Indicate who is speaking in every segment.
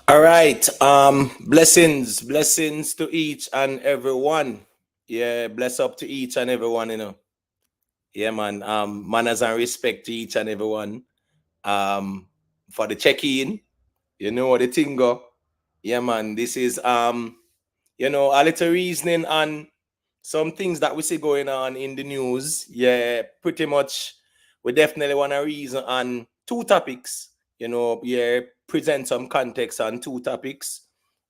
Speaker 1: All right. Blessings to each and everyone. Yeah, bless up to each and everyone. Yeah, man. Manners and respect to each and everyone. Um, for the check-in. You know what the thing go. Yeah, man. This is a little reasoning on some things that we see going on in the news. Yeah, pretty much. We definitely want to reason on two topics. Yeah, present some context on two topics.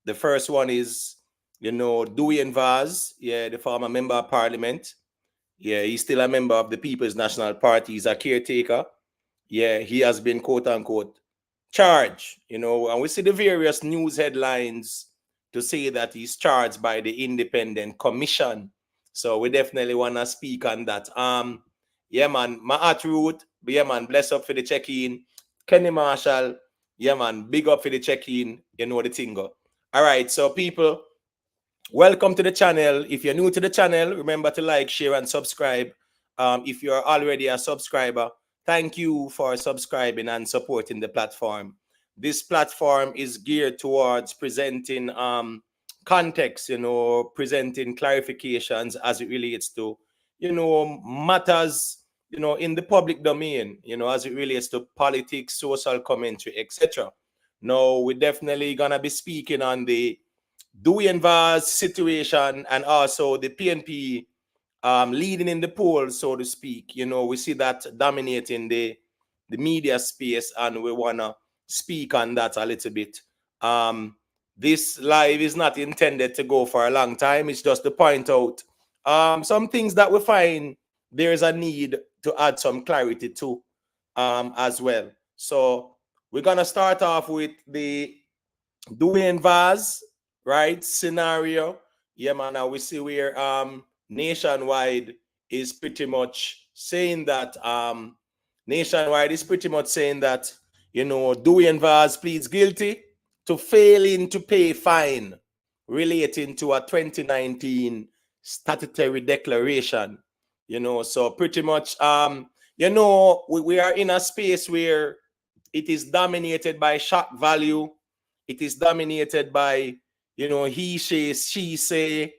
Speaker 1: The first one is, Dwayne Vas, yeah, the former member of parliament. Yeah, he's still a member of the People's National Party. He's a caretaker. Yeah, he has been quote unquote charged, and we see the various news headlines to say that he's charged by the independent commission. So we definitely want to speak on that. Yeah, man, my heart root, yeah, man, bless up for the check-in. Kenny Marshall, yeah, man, big up for the check-in. You know the thing go. All right, so people, welcome to the channel. If you're new to the channel, remember to like, share, and subscribe. If you're already a subscriber, thank you for subscribing and supporting the platform. This platform is geared towards presenting context, presenting clarifications as it relates to, matters, in the public domain, as it relates to politics, social commentary, etc. Now, we're definitely gonna be speaking on the Duan Vas situation and also the PNP leading in the polls, so to speak. We see that dominating the media space, and we want to speak on that a little bit. This live is not intended to go for a long time. It's just to point out some things that we find there's a need to add some clarity to as well. So we're going to start off with the Dwayne Vas, right? Scenario. Yeah, man. Now we see where nationwide is pretty much saying that Dwayne Vas pleads guilty to failing to pay fine relating to a 2019 statutory declaration. So pretty much we are in a space where it is dominated by shock value. It is dominated by, he say, she say,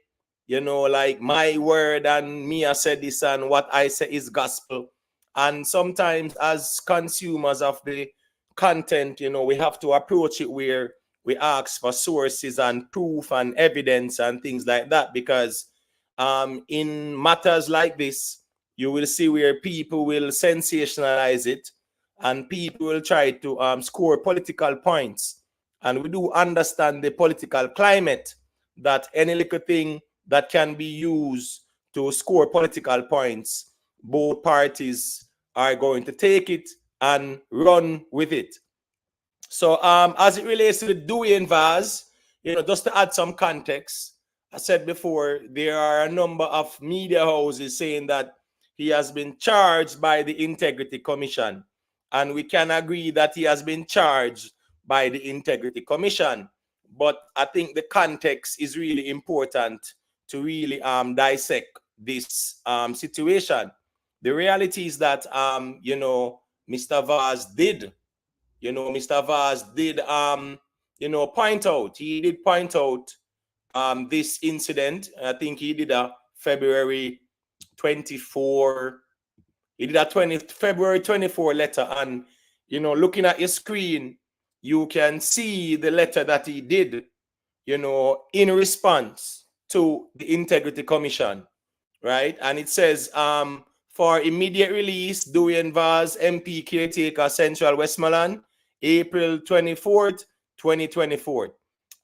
Speaker 1: like my word and me I said this and what I say is gospel. And sometimes as consumers of the content, we have to approach it where we ask for sources and proof and evidence and things like that, because in matters like this, you will see where people will sensationalize it and people will try to score political points. And we do understand the political climate, that any little thing that can be used to score political points, both parties are going to take it and run with it. So as it relates to the Dwayne Vas, just to add some context, I said before, there are a number of media houses saying that he has been charged by the Integrity Commission. And we can agree that he has been charged by the Integrity Commission. But I think the context is really important to really dissect this situation. The reality is that, Mr. Vas did Mr. Vas did he did point out this incident. I think he did a February 24 he did a February 24 letter, and looking at your screen, you can see the letter that he did, in response to the Integrity Commission, right? And it says, for immediate release, Dwayne Vas, MP caretaker, Central Westmoreland, April 24th, 2024.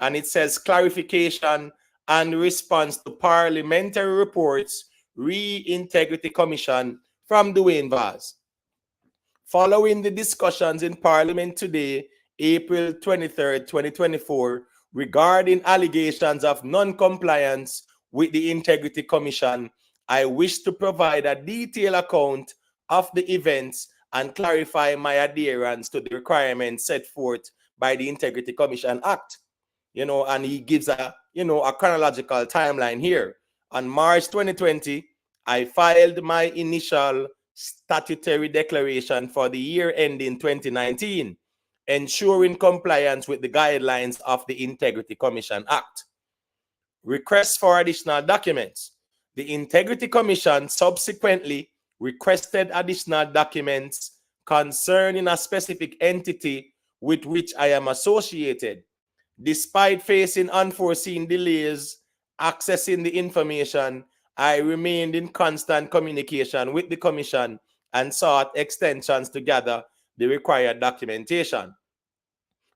Speaker 1: And it says clarification and response to parliamentary reports, Re-Integrity Commission from Dwayne Vas. Following the discussions in Parliament today, April 23rd, 2024, regarding allegations of non-compliance with the Integrity Commission, I wish to provide a detailed account of the events and clarify my adherence to the requirements set forth by the Integrity Commission Act. And he gives a chronological timeline here. On March 2020, I filed my initial statutory declaration for the year ending 2019. ensuring compliance with the guidelines of the Integrity Commission Act. Requests for additional documents. The Integrity Commission subsequently requested additional documents concerning a specific entity with which I am associated. Despite facing unforeseen delays accessing the information, I remained in constant communication with the Commission and sought extensions to gather the required documentation.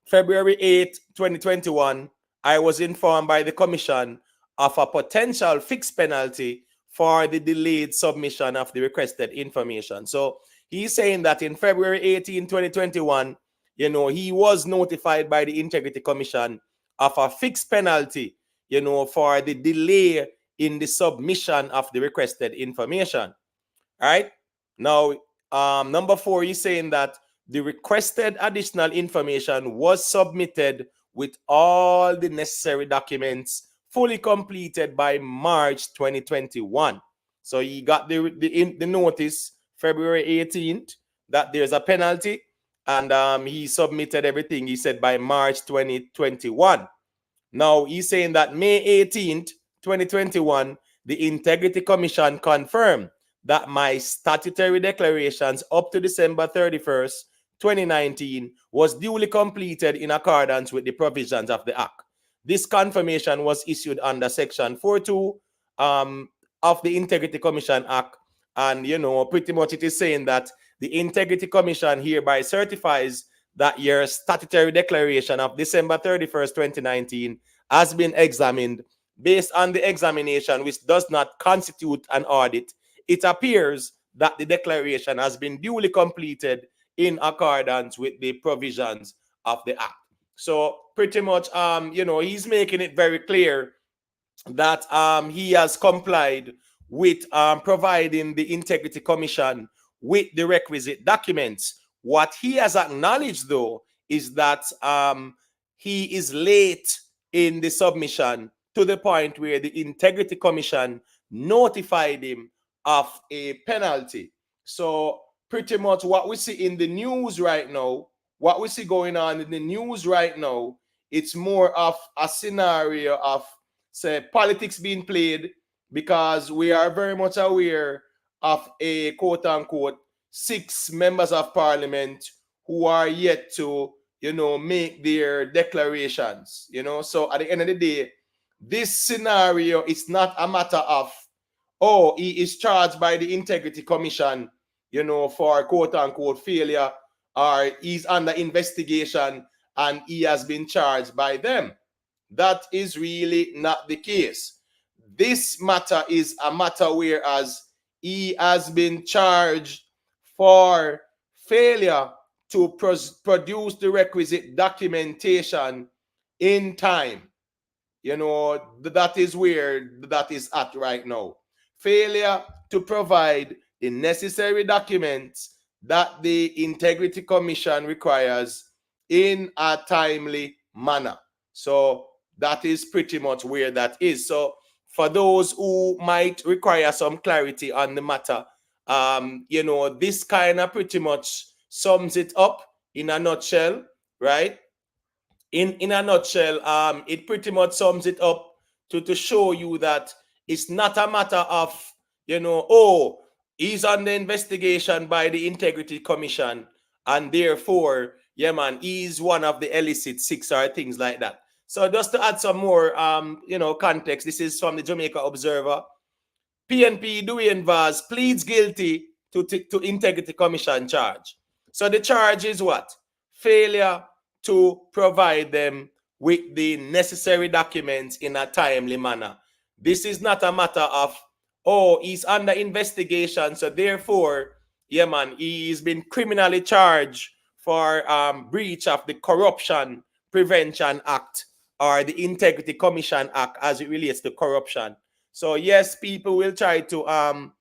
Speaker 1: February 8, 2021, I was informed by the Commission of a potential fixed penalty for the delayed submission of the requested information. So he's saying that in February 18, 2021, he was notified by the Integrity Commission of a fixed penalty, for the delay in the submission of the requested information. All right. Now, number 4, he's saying that the requested additional information was submitted with all the necessary documents fully completed by March 2021. So he got the notice February 18th that there's a penalty, and he submitted everything, he said, by March 2021. Now he's saying that May 18th, 2021, the Integrity Commission confirmed that my statutory declarations up to December 31st, 2019 was duly completed in accordance with the provisions of the Act. This confirmation was issued under Section 42 of the Integrity Commission Act. And, pretty much it is saying that the Integrity Commission hereby certifies that your statutory declaration of December 31st, 2019 has been examined. Based on the examination, which does not constitute an audit, it appears that the declaration has been duly completed in accordance with the provisions of the Act. So pretty much, he's making it very clear that he has complied with providing the Integrity Commission with the requisite documents. What he has acknowledged, though, is that he is late in the submission to the point where the Integrity Commission notified him of a penalty. So pretty much what we see in the news right now, what we see going on in the news right now, it's more of a scenario of, say, politics being played, because we are very much aware of a quote-unquote 6 members of parliament who are yet to, make their declarations, So at the end of the day, this scenario is not a matter of, oh, he is charged by the Integrity Commission, for quote-unquote failure, or he's under investigation and he has been charged by them. That is really not the case. This matter is a matter whereas he has been charged for failure to produce the requisite documentation in time. That is where that is at right now. Failure to provide the necessary documents that the Integrity Commission requires in a timely manner. So that is pretty much where that is. So for those who might require some clarity on the matter, this kind of pretty much sums it up in a nutshell, right? In a nutshell, it pretty much sums it up to show you that it's not a matter of, oh, he's under investigation by the Integrity Commission, and therefore, yeah, man, he's one of the illicit 6 or things like that. So just to add some more, context, this is from the Jamaica Observer. PNP Duan Vas pleads guilty to Integrity Commission charge. So the charge is what? Failure to provide them with the necessary documents in a timely manner. This is not a matter of, oh, he's under investigation, so therefore, yeah, man, he's been criminally charged for breach of the Corruption Prevention Act or the Integrity Commission Act as it relates to corruption. So yes, people will try to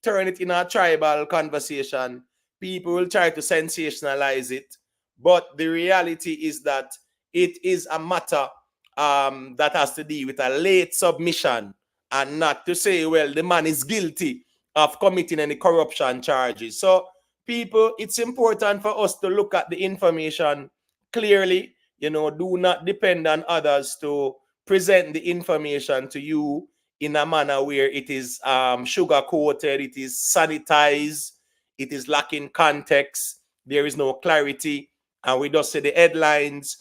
Speaker 1: turn it in a tribal conversation. People will try to sensationalize it. But the reality is that it is a matter that has to do with a late submission, and not to say, well, the man is guilty of committing any corruption charges. So people, it's important for us to look at the information clearly. Do not depend on others to present the information to you in a manner where it is sugar coated, it is sanitized, it is lacking context, there is no clarity, and we just say the headlines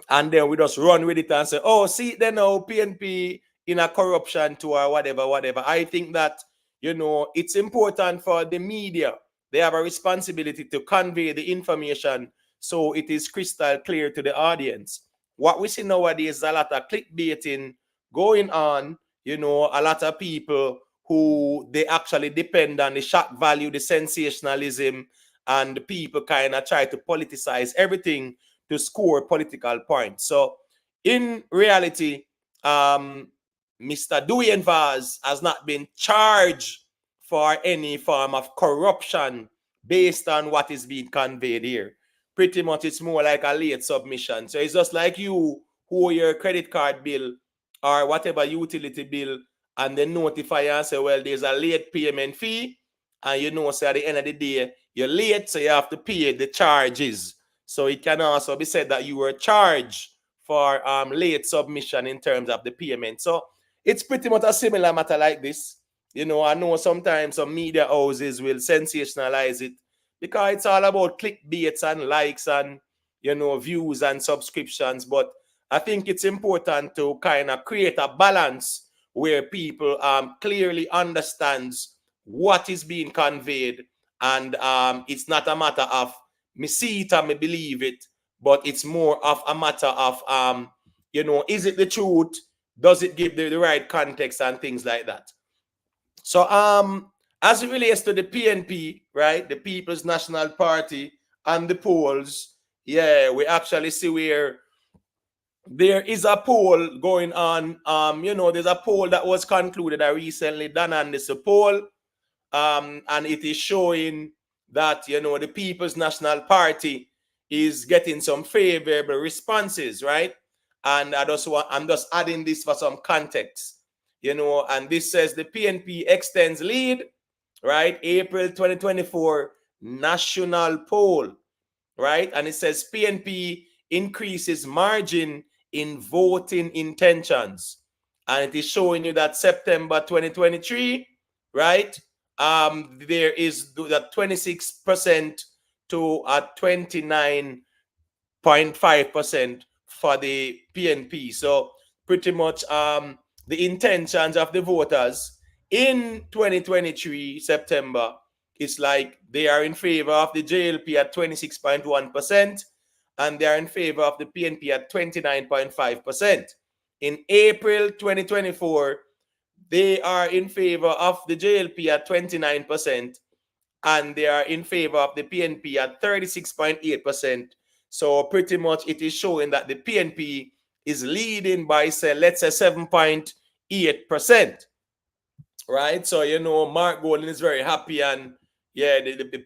Speaker 1: and then we just run with it and say, oh, see, then now PNP in a corruption to or whatever. I think that, it's important for the media. They have a responsibility to convey the information so it is crystal clear to the audience. What we see nowadays is a lot of clickbaiting going on, a lot of people who they actually depend on the shock value, the sensationalism, and the people kind of try to politicize everything to score political points. So in reality, Mr. Duan Vas has not been charged for any form of corruption based on what is being conveyed here. Pretty much it's more like a late submission. So it's just like you who owe your credit card bill or whatever utility bill, and then notify you and say, well, there's a late payment fee, and so at the end of the day, you're late, so you have to pay the charges. So it can also be said that you were charged for late submission in terms of the payment. So it's pretty much a similar matter like this. I know sometimes some media houses will sensationalize it because it's all about clickbaits and likes and, views and subscriptions. But I think it's important to kind of create a balance where people clearly understands what is being conveyed, and it's not a matter of me see it and me believe it, but it's more of a matter of is it the truth? Does it give the right context and things like that? So as it relates to the PNP, right, the People's National Party, and the polls, yeah, we actually see where there is a poll going on. There's a poll that was concluded recently done on this poll, and it is showing that the People's National Party is getting some favorable responses, right? And I'm just adding this for some context, and this says the PNP extends lead, right? April 2024 national poll, right? And it says PNP increases margin in voting intentions, and it is showing you that September 2023, right? There is that 26% to a 29.5% for the PNP. So pretty much the intentions of the voters in 2023 September, it's like they are in favor of the JLP at 26.1%, and they are in favor of the PNP at 29.5%. In April 2024, they are in favor of the JLP at 29%, and they are in favor of the PNP at 36.8%. So pretty much it is showing that the PNP is leading by, say, let's say 7.8%. Right? So, Mark Golden is very happy, and yeah, the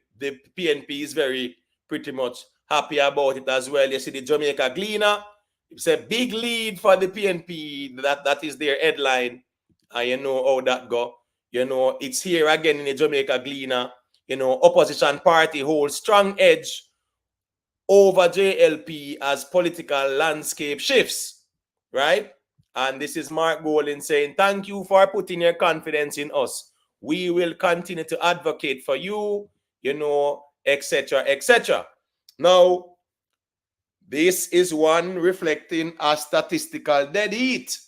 Speaker 1: PNP is very pretty much happy about it as well. You see the Jamaica Gleaner, it's a big lead for the PNP. That is their headline. And you know how that go. It's here again in the Jamaica Gleaner. Opposition party holds strong edge over JLP as political landscape shifts, right? And this is Mark Golden saying, thank you for putting your confidence in us. We will continue to advocate for you, etc., etc. Now, this is one reflecting a statistical dead heat,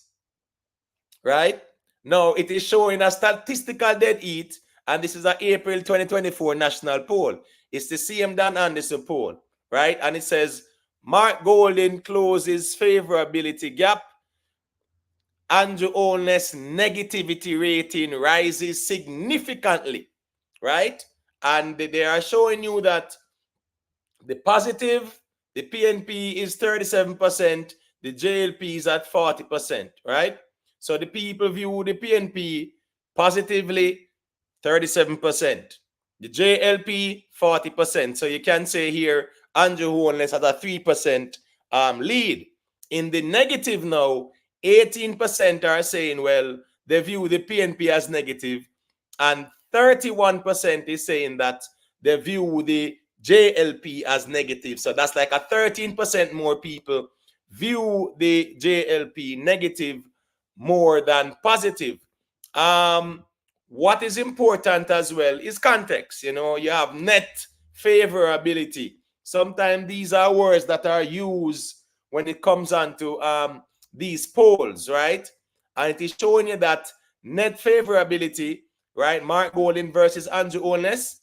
Speaker 1: right? Now, it is showing a statistical dead heat, and this is an April 2024 national poll. It's the same Dan Anderson poll, right? And it says, Mark Golden closes favorability gap. Andrew Holness negativity rating rises significantly, right? And they are showing you that the positive, the PNP is 37%, the JLP is at 40%, right? So the people view the PNP positively, 37%. The JLP, 40%. So you can say here, Andrew Holness has a 3% lead. In the negative now, 18% are saying, well, they view the PNP as negative, and 31% is saying that they view the JLP as negative. So that's like a 13% more people view the JLP negative more than positive. What is important as well is context. You have net favorability. Sometimes these are words that are used when it comes on to these polls, right? And it is showing you that net favorability, right? Mark Golding versus Andrew Holness.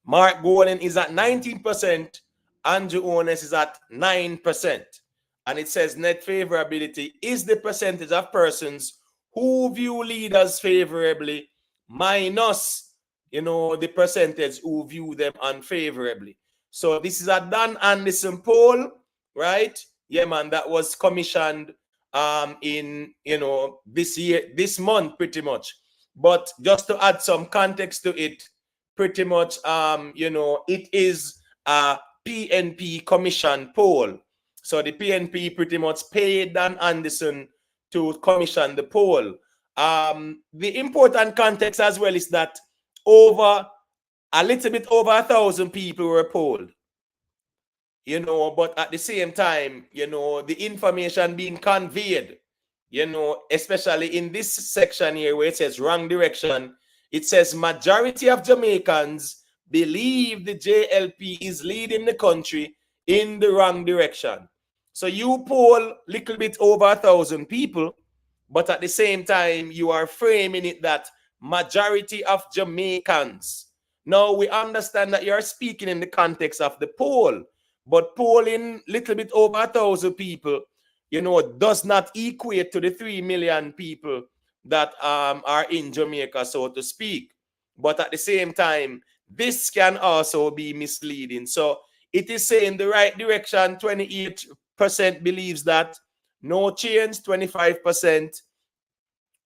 Speaker 1: Mark Golding is at 19%. Andrew Holness is at 9%. And it says net favorability is the percentage of persons who view leaders favorably minus, the percentage who view them unfavorably. So this is a Dan Anderson poll, right? Yeah, man, that was commissioned in, this month pretty much. But just to add some context to it, pretty much, it is a PNP commission poll. So the PNP pretty much paid Dan Anderson to commission the poll. The important context as well is that a little bit over 1,000 people were polled. But at the same time, the information being conveyed, especially in this section here where it says wrong direction, it says majority of Jamaicans believe the JLP is leading the country in the wrong direction. So you poll little bit over 1,000 people, but at the same time, you are framing it that majority of Jamaicans. Now, we understand that you're speaking in the context of the poll, but polling little bit over 1,000 people, does not equate to the 3 million people that are in Jamaica, so to speak. But at the same time, this can also be misleading. So it is saying the right direction. 28% believes that, no change, 25%.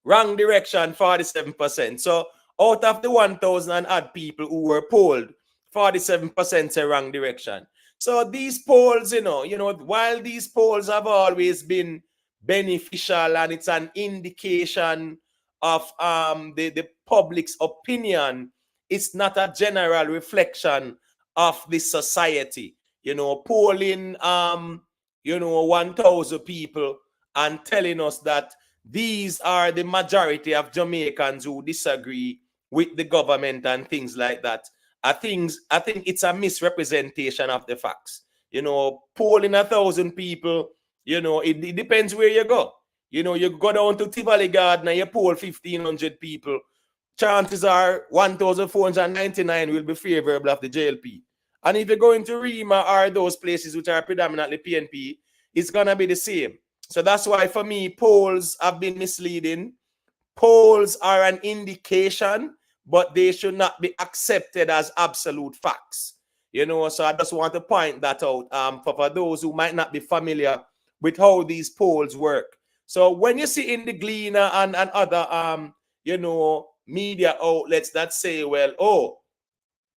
Speaker 1: Wrong direction, 47%. So out of the 1,000 odd people who were polled, 47% say wrong direction. So these polls, while these polls have always been beneficial and it's an indication of the public's opinion, it's not a general reflection of the society. Polling 1,000 people and telling us that these are the majority of Jamaicans who disagree with the government and things like that. I think it's a misrepresentation of the facts. Polling 1,000 people, it depends where you go. You go down to Tivoli Garden and you poll 1,500 people. Chances are 1,499 will be favorable of the JLP. And if you're going to Rima or those places which are predominantly PNP, it's going to be the same. So that's why for me, polls have been misleading. Polls are an indication, but they should not be accepted as absolute facts. So I just want to point that out for those who might not be familiar with how these polls work. So when you see in the Gleaner and other media outlets that say, well,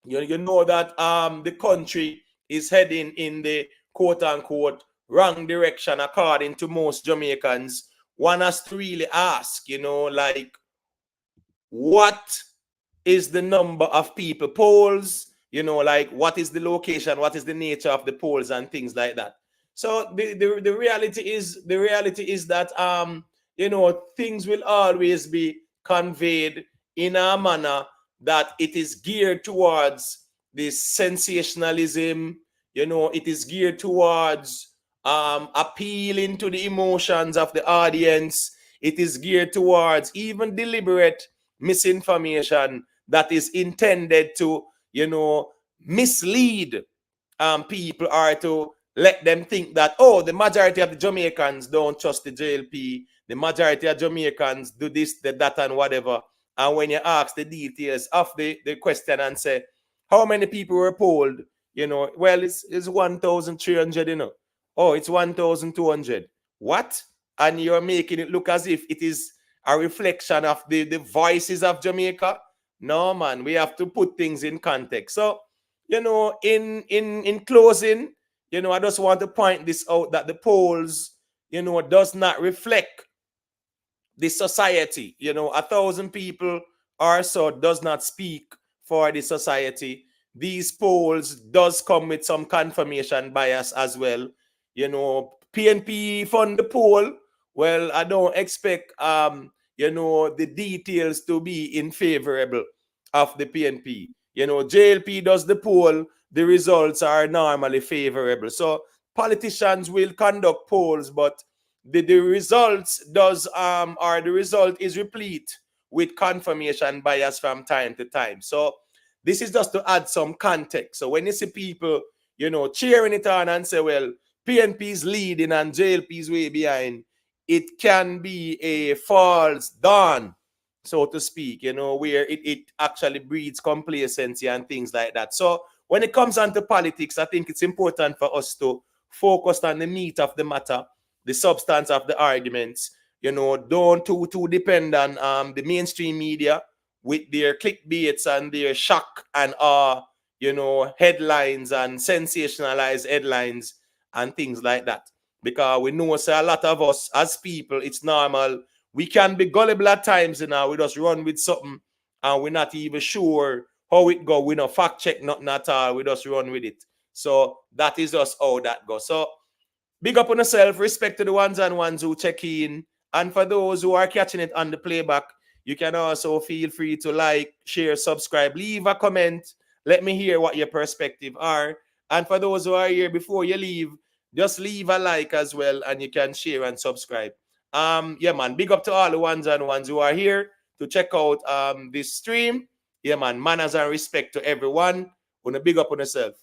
Speaker 1: you know that the country is heading in the quote unquote wrong direction according to most Jamaicans, one has to really ask, like, what is the number of people polls, like what is the location, what is the nature of the polls and things like that. So the reality is that things will always be conveyed in a manner that it is geared towards this sensationalism. It is geared towards appealing to the emotions of the audience. It is geared towards even deliberate misinformation that is intended to, mislead people, or to let them think that, the majority of the Jamaicans don't trust the JLP. The majority of Jamaicans do this, that, and whatever. And when you ask the details of the question and say, how many people were polled? Well, it's 1,300, it's 1,200. What? And you're making it look as if it is a reflection of the voices of Jamaica. No, man, we have to put things in context. So, in closing, I just want to point this out, that the polls, does not reflect the society. 1,000 people or so does not speak for the society. these polls does come with some confirmation bias as well. You know, PNP fund the poll. Well, I don't expect you know, the details to be in favorable of the PNP. You know, JLP does the poll, the results are normally favorable. So politicians will conduct polls, but the results does or the result is replete with confirmation bias from time to time. So this is just to add some context. So when you see people, you know, cheering it on and say, well, PNP's leading and JLP's way behind, it can be a false dawn, so to speak, you know, where it actually breeds complacency and things like that. So when it comes on to politics, I think it's important for us to focus on the meat of the matter, the substance of the arguments. You know, don't too depend on the mainstream media with their clickbaits and their shock and you know, headlines and sensationalized headlines and things like that. Because we know, so a lot of us as people, it's normal. We can be gullible at times, you know, we just run with something and we're not even sure how it go. We don't fact check nothing at all. We just run with it. So that is just how that goes. So big up on yourself, respect to the ones and ones who check in. And for those who are catching it on the playback, you can also feel free to like, share, subscribe, leave a comment. Let me hear what your perspective are. And for those who are here before you leave, just leave a like as well, and you can share and subscribe. Yeah, man, big up to all the ones and ones who are here to check out this stream. Yeah, man, manners and respect to everyone. Wanna big up on yourself.